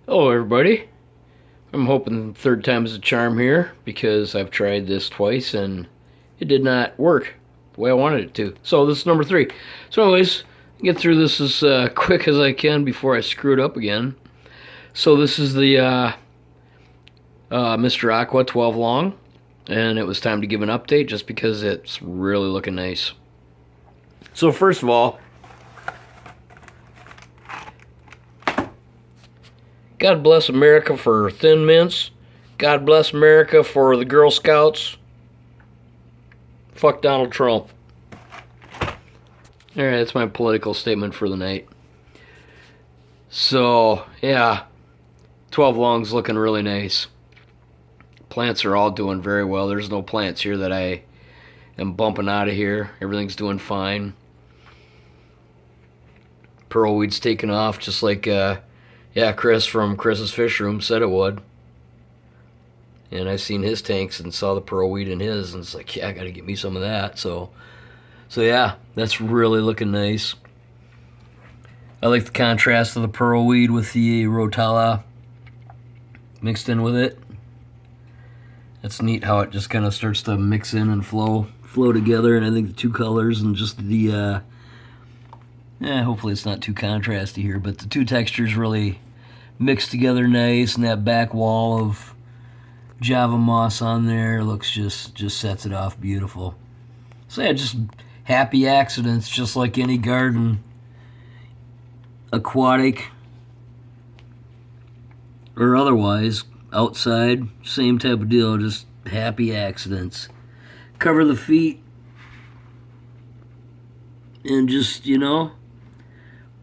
Hello, everybody. I'm hoping third time is a charm here because I've tried this twice and it did not work the way I wanted it to. So this is number three. So, anyways, get through this as quick as I can before I screw it up again. So this is the Mr. Aqua 12 long, and it was time to give an update just because it's really looking nice. So first of all, God bless America for Thin Mints. God bless America for the Girl Scouts. Fuck Donald Trump. Alright, that's my political statement for the night. So, yeah, 12 long's looking really nice. Plants are all doing very well. There's no plants here that I am bumping out of here. Everything's doing fine. Pearlweed's taking off just like Chris from Chris's Fish Room said it would. And I seen his tanks and saw the pearlweed in his, and it's like, yeah, I gotta get me some of that. So yeah, that's really looking nice. I like the contrast of the pearlweed with the rotala mixed in with it. It's neat how it just kind of starts to mix in and flow together. And I think the two colors and just the hopefully it's not too contrasty here, but the two textures really mix together nice, and that back wall of Java moss on there looks just sets it off beautiful. So yeah, just happy accidents, just like any garden, aquatic or otherwise, outside, same type of deal, just happy accidents. Cover the feet and just,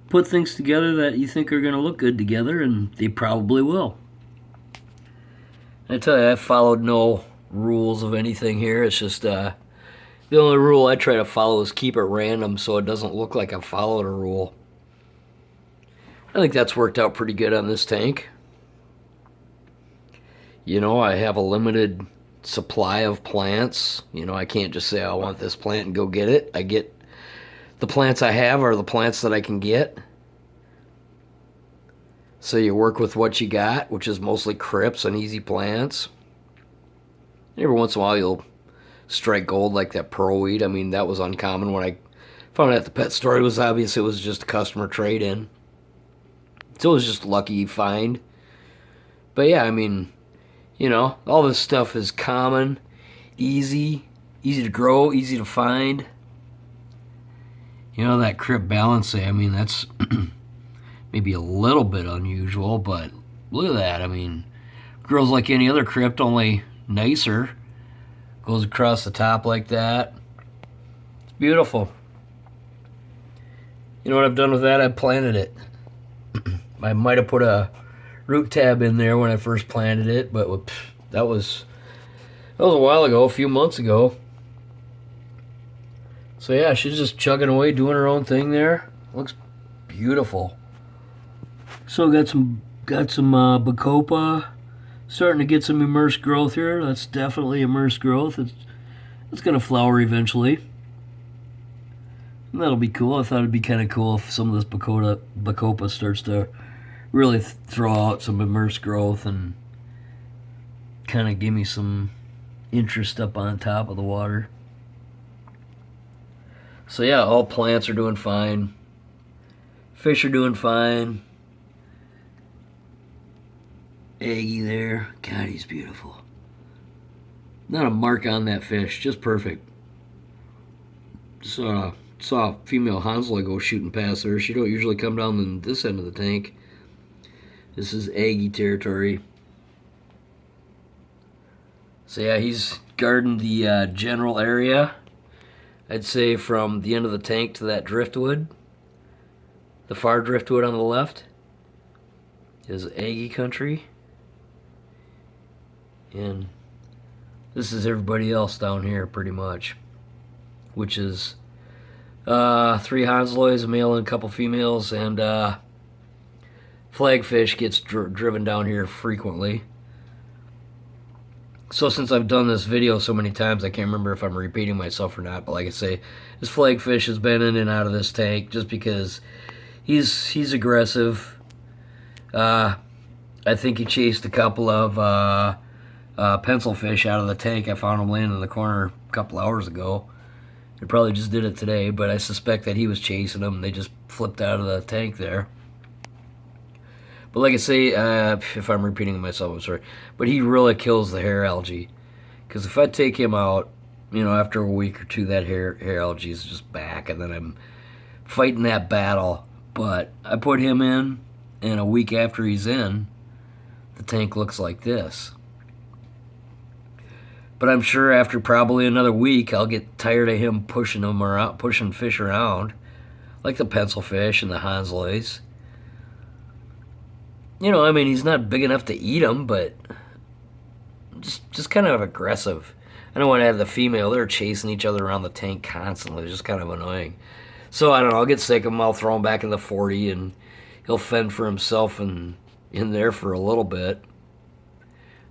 put things together that you think are going to look good together, and they probably will. I tell you, I followed no rules of anything here. It's just the only rule I try to follow is keep it random so it doesn't look like I followed a rule. I think that's worked out pretty good on this tank. I have a limited supply of plants. I can't just say I want this plant and go get it. The plants I have are the plants that I can get. So you work with what you got, which is mostly crypts and easy plants. Every once in a while you'll strike gold like that pearlweed. I mean, that was uncommon when I found it at the pet store. It was just a customer trade-in. So it was just a lucky find. But yeah, I mean, all this stuff is common, easy to grow, easy to find. That crypt balancing, I mean, that's maybe a little bit unusual, but look at that. I mean, grows like any other crypt, only nicer. Goes across the top like that. It's beautiful. You know what I've done with that? I planted it. I might have put a root tab in there when I first planted it, but that was a while ago, a few months ago. So yeah, she's just chugging away, doing her own thing there. Looks beautiful. So got some Bacopa, starting to get some immersed growth here. That's definitely immersed growth. It's gonna flower eventually. And that'll be cool. I thought it'd be kind of cool if some of this Bacopa starts to really throw out some immersed growth and kind of give me some interest up on top of the water. So yeah, all plants are doing fine. Fish are doing fine. Aggie there. God, he's beautiful. Not a mark on that fish. Just perfect. Saw a female Hansel go shooting past her. She don't usually come down this end of the tank. This is Aggie territory. So yeah, he's guarding the general area. I'd say from the end of the tank to that driftwood, the far driftwood on the left, is Aggie country. And this is everybody else down here pretty much, which is 3 Hansloys, a male and a couple females, and flagfish gets driven down here frequently. So since I've done this video so many times, I can't remember if I'm repeating myself or not, but like I say, this flagfish has been in and out of this tank just because he's aggressive. I think he chased a couple of pencil fish out of the tank. I found him laying in the corner a couple hours ago. He probably just did it today, but I suspect that he was chasing them. They just flipped out of the tank there. But like I say, if I'm repeating myself, I'm sorry. But he really kills the hair algae. Because if I take him out, after a week or two, that hair algae is just back, and then I'm fighting that battle. But I put him in, and a week after he's in, the tank looks like this. But I'm sure after probably another week, I'll get tired of him pushing fish around, like the pencil fish and the Hansleys. He's not big enough to eat them, but just kind of aggressive. I don't want to have the female. They're chasing each other around the tank constantly. It's just kind of annoying. So I don't know. I'll get sick of him. I'll throw him back in the 40, and he'll fend for himself in there for a little bit.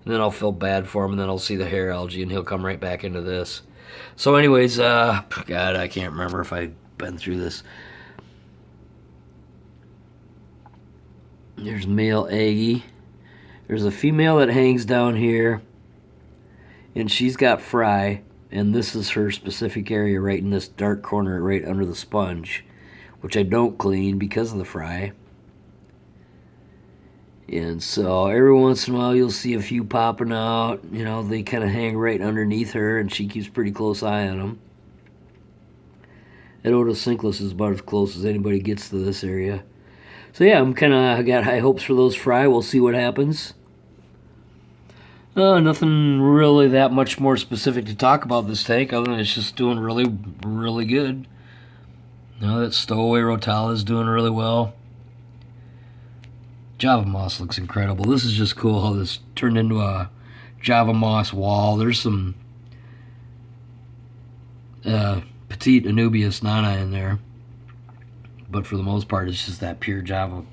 And then I'll feel bad for him, and then I'll see the hair algae, and he'll come right back into this. So anyways, God, I can't remember if I've been through this. There's male Aggie. There's a female that hangs down here, and she's got fry, and this is her specific area right in this dark corner right under the sponge, which I don't clean because of the fry. And so every once in a while you'll see a few popping out. They kind of hang right underneath her, and she keeps pretty close eye on them. That Otocinclus is about as close as anybody gets to this area. So yeah, I got high hopes for those fry. We'll see what happens. Nothing really that much more specific to talk about this tank, other than it's just doing really, really good. That Stowaway Rotala is doing really well. Java moss looks incredible. This is just cool how this turned into a Java moss wall. There's some petite Anubias nana in there, but for the most part it's just that pure Java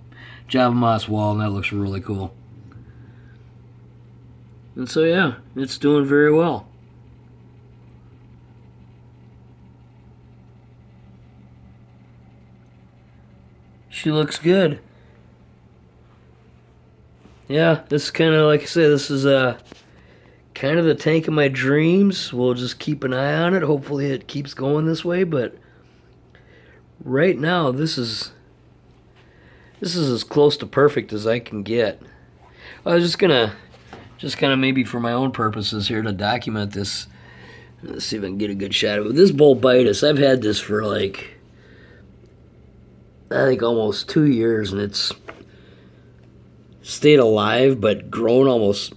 moss wall, and that looks really cool. And so yeah, it's doing very well. She looks good. Yeah, this is kind of, like I say, this is kind of the tank of my dreams. We'll just keep an eye on it. Hopefully it keeps going this way, but right now this is as close to perfect as I can get. I was just kind of maybe for my own purposes here to document this. Let's see if I can get a good shot of it. This Bolbitis, I've had this for I think almost 2 years, and it's stayed alive but grown almost.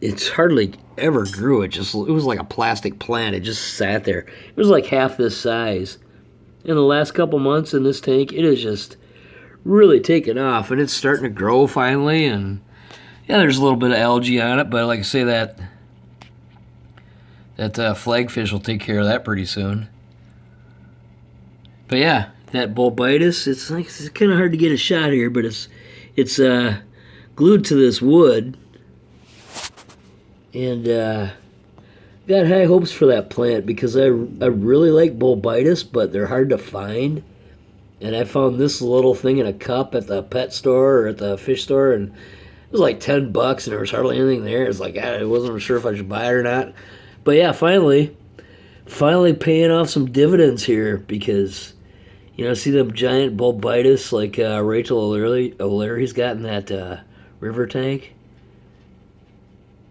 It's hardly ever grew. It was like a plastic plant. It just sat there. It was like half this size. In the last couple months in this tank, it has just really taken off, and it's starting to grow finally. And yeah, there's a little bit of algae on it, but like I say, that flagfish will take care of that pretty soon. But yeah, that Bolbitis, it's kind of hard to get a shot here, but it's glued to this wood, and got high hopes for that plant because I really like Bolbitis, but they're hard to find. And I found this little thing in a cup at the pet store or at the fish store, and it was like $10, and there was hardly anything there. It's like I wasn't sure if I should buy it or not. But yeah, finally paying off some dividends here, because see them giant Bolbitis like Rachel O'Leary's got in that river tank.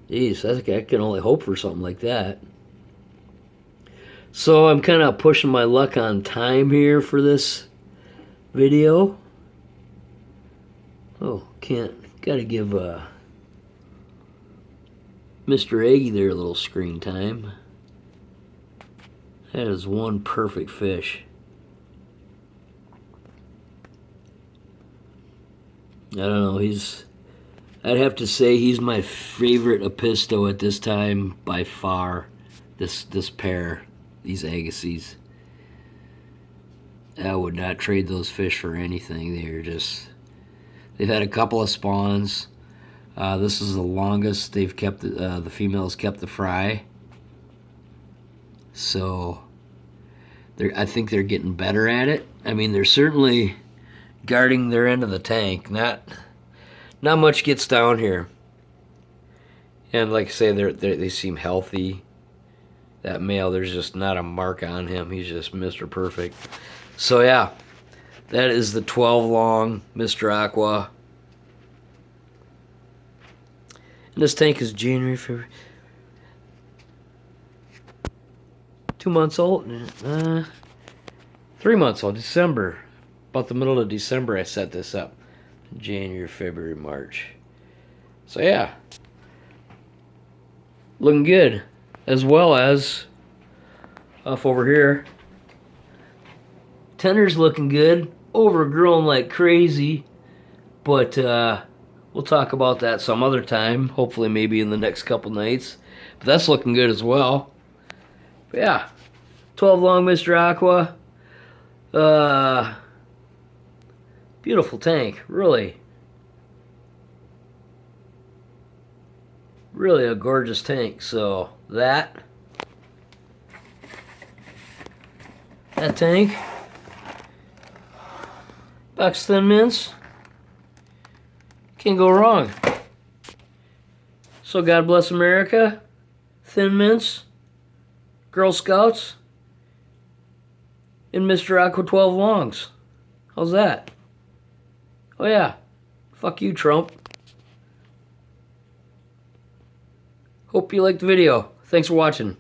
Jeez, I can only hope for something like that. So I'm kind of pushing my luck on time here for this video. Oh, gotta give Mr. Aggie there a little screen time. That is one perfect fish. I don't know, I'd have to say he's my favorite Apisto at this time by far. This pair, these Agassiz. I would not trade those fish for anything. They've had a couple of spawns. This is the longest they've kept, the females kept the fry. So I think they're getting better at it. I mean, they're certainly guarding their end of the tank. Not not much gets down here. And like I say, they seem healthy. That male, there's just not a mark on him. He's just Mr. Perfect. So yeah, that is the 12 long Mr. Aqua. And this tank is January, February. 2 months old. 3 months old. December. About the middle of December I set this up. January, February, March. So yeah. Looking good. As well as off over here. Tender's looking good. Overgrown like crazy. But we'll talk about that some other time. Hopefully maybe in the next couple nights. But that's looking good as well. But yeah. 12 long Mr. Aqua. Beautiful tank. Really. Really a gorgeous tank. So that tank. Bucks Thin Mints. Can't go wrong. So God bless America. Thin Mints. Girl Scouts. And Mr. Aqua 12 longs. How's that? Oh yeah. Fuck you, Trump. Hope you liked the video. Thanks for watching.